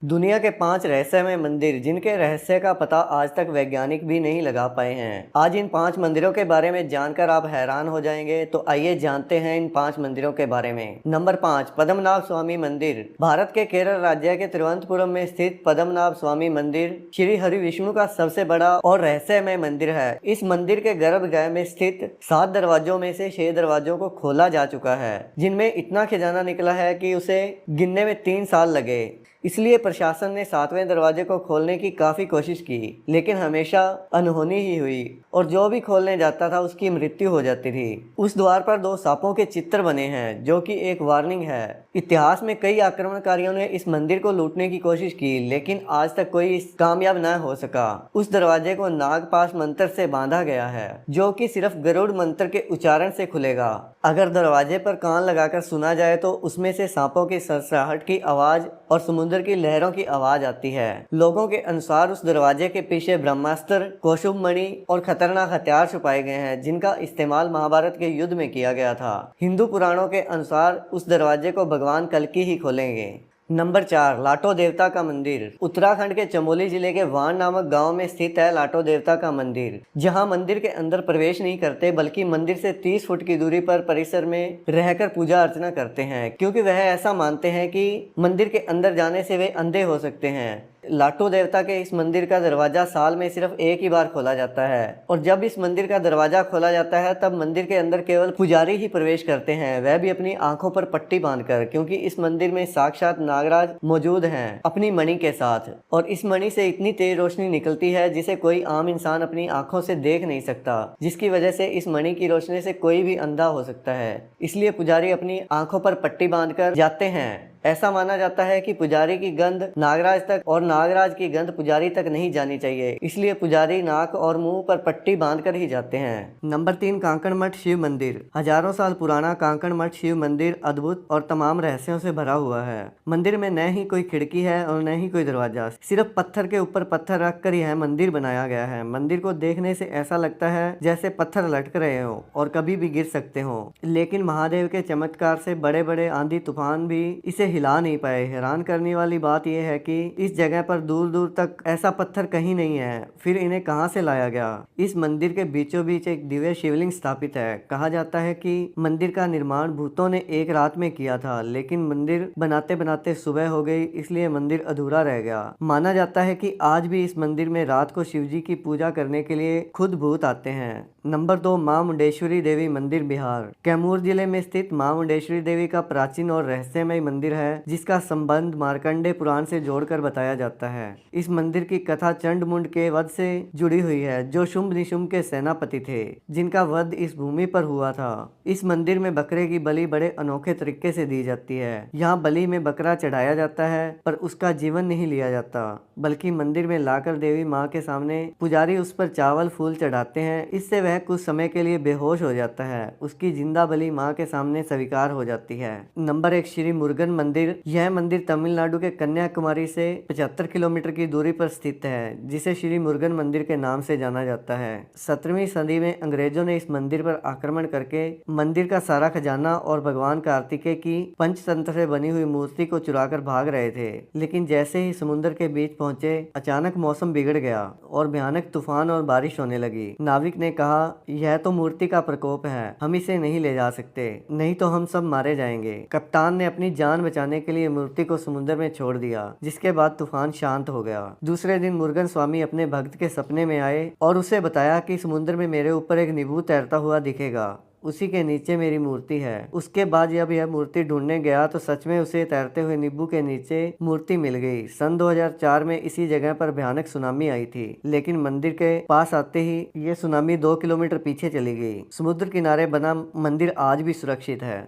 दुनिया के 5 रहस्यमय मंदिर जिनके रहस्य का पता आज तक वैज्ञानिक भी नहीं लगा पाए हैं। आज इन 5 मंदिरों के बारे में जानकर आप हैरान हो जाएंगे। तो आइए जानते हैं इन 5 मंदिरों के बारे में। नंबर 5, पद्मनाभ स्वामी मंदिर। भारत के केरल राज्य के तिरुवनंतपुरम में स्थित पद्मनाभ स्वामी मंदिर श्री हरि विष्णु का सबसे बड़ा और रहस्यमय मंदिर है। इस मंदिर के गर्भगृह में स्थित 7 दरवाजों में से 6 दरवाजों को खोला जा चुका है, जिनमें इतना खजाना निकला है कि उसे गिनने में 3 साल लगे। इसलिए प्रशासन ने 7वें दरवाजे को खोलने की काफ़ी कोशिश की, लेकिन हमेशा अनहोनी ही हुई और जो भी खोलने जाता था उसकी मृत्यु हो जाती थी। उस द्वार पर 2 सांपों के चित्र बने हैं, जो कि एक वार्निंग है। इतिहास में कई आक्रमणकारियों ने इस मंदिर को लूटने की कोशिश की, लेकिन आज तक कोई कामयाब न हो सका। उस दरवाजे को नागपाश मंत्र से बांधा गया है, जो कि सिर्फ गरुड़ मंत्र के उच्चारण से खुलेगा। अगर दरवाजे पर कान लगाकर सुना जाए तो उसमें से सांपों की सरसराहट की आवाज और समुद्र की लहरों की आवाज आती है। लोगों के अनुसार उस दरवाजे के पीछे ब्रह्मास्त्र, कौशुभ मणि और खतरनाक हथियार छुपाए गए हैं, जिनका इस्तेमाल महाभारत के युद्ध में किया गया था। हिंदू पुराणों के अनुसार उस दरवाजे को भगवान कल्कि ही खोलेंगे। नंबर 4, लाटो देवता का मंदिर। उत्तराखंड के चमोली जिले के वाण नामक गांव में स्थित है लाटो देवता का मंदिर, जहां मंदिर के अंदर प्रवेश नहीं करते, बल्कि मंदिर से 30 फुट की दूरी पर परिसर में रहकर पूजा अर्चना करते हैं, क्योंकि वह ऐसा मानते हैं कि मंदिर के अंदर जाने से वे अंधे हो सकते हैं। लाटो देवता के इस मंदिर का दरवाजा साल में सिर्फ एक ही बार खोला जाता है, और जब इस मंदिर का दरवाजा खोला जाता है तब मंदिर के अंदर केवल पुजारी ही प्रवेश करते हैं, वह भी अपनी आंखों पर पट्टी बांधकर, क्योंकि इस मंदिर में साक्षात नागराज मौजूद हैं अपनी मणि के साथ। और इस मणि से इतनी तेज रोशनी निकलती है जिसे कोई आम इंसान अपनी आंखों से देख नहीं सकता, जिसकी वजह से इस मणि की रोशनी से कोई भी अंधा हो सकता है। इसलिए पुजारी अपनी आंखों पर पट्टी बांधकर जाते हैं। ऐसा माना जाता है कि पुजारी की गंध नागराज तक और नागराज की गंध पुजारी तक नहीं जानी चाहिए, इसलिए पुजारी नाक और मुंह पर पट्टी बांधकर ही जाते हैं। नंबर 3, कांकड़ मठ शिव मंदिर। हजारों साल पुराना कांकड़ मठ शिव मंदिर अद्भुत और तमाम रहस्यों से भरा हुआ है। मंदिर में न ही कोई खिड़की है और न ही कोई दरवाजा, सिर्फ पत्थर के ऊपर पत्थर रखकर यह मंदिर बनाया गया है। मंदिर को देखने से ऐसा लगता है जैसे पत्थर लटक रहे हो और कभी भी गिर सकते हो, लेकिन महादेव के चमत्कार से बड़े बड़े आंधी तूफान भी इसे हिला नहीं पाए। हैरान करने वाली बात यह है कि इस जगह पर दूर दूर तक ऐसा पत्थर कहीं नहीं है, फिर इन्हें कहां से लाया गया। इस मंदिर के बीचों बीच एक दिव्य शिवलिंग स्थापित है। कहा जाता है कि मंदिर का निर्माण भूतों ने एक रात में किया था, लेकिन मंदिर बनाते बनाते सुबह हो गई, इसलिए मंदिर अधूरा रह गया। माना जाता है कि आज भी इस मंदिर में रात को शिवजी की पूजा करने के लिए खुद भूत आते हैं। नंबर 2, मां मुंडेश्वरी देवी मंदिर बिहार। कैमूर जिले में स्थित मां मुंडेश्वरी देवी का प्राचीन और रहस्यमय मंदिर है, जिसका संबंध मार्कंडेय पुराण से जोड़कर बताया जाता है। इस मंदिर की कथा चंडमुंड के वध से जुड़ी हुई है, जो शुंभ निशुंभ के सेनापति थे, जिनका वध इस भूमि पर हुआ था। इस मंदिर में बकरे की बलि बड़े अनोखे तरीके से दी जाती है। यहाँ बलि में बकरा चढ़ाया जाता है, पर उसका जीवन नहीं लिया जाता, बल्कि मंदिर में लाकर देवी माँ के सामने पुजारी उस पर चावल फूल चढ़ाते हैं। इससे वह कुछ समय के लिए बेहोश हो जाता है। उसकी जिंदा बलि माँ के सामने स्वीकार हो जाती है। नंबर 1, श्री मुरुगन मंदिर। यह मंदिर तमिलनाडु के कन्याकुमारी से 75 किलोमीटर की दूरी पर स्थित है, जिसे श्री मुरुगन मंदिर के नाम से जाना जाता है। 17वीं सदी में अंग्रेजों ने इस मंदिर पर आक्रमण करके मंदिर का सारा खजाना और भगवान कार्तिकेय की पंचतंत्र से बनी हुई मूर्ति को चुराकर भाग रहे थे, लेकिन जैसे ही समुद्र के बीच पहुंचे, अचानक मौसम बिगड़ गया और भयानक तूफान और बारिश होने लगी। नाविक ने कहा, यह तो मूर्ति का प्रकोप है, हम इसे नहीं ले जा सकते, नहीं तो हम सब मारे जाएंगे। कप्तान ने अपनी जान बचाने के लिए मूर्ति को समुद्र में छोड़ दिया, जिसके बाद तूफान शांत हो गया। दूसरे दिन मुरुगन स्वामी अपने भक्त के सपने में आए और उसे बताया कि समुद्र में मेरे ऊपर एक नींबू तैरता हुआ दिखेगा, उसी के नीचे मेरी मूर्ति है। उसके बाद जब यह मूर्ति ढूंढने गया तो सच में उसे तैरते हुए नींबू के नीचे मूर्ति मिल गई। सन 2004 में इसी जगह पर भयानक सुनामी आई थी, लेकिन मंदिर के पास आते ही ये सुनामी 2 किलोमीटर पीछे चली गई। समुद्र किनारे बना मंदिर आज भी सुरक्षित है।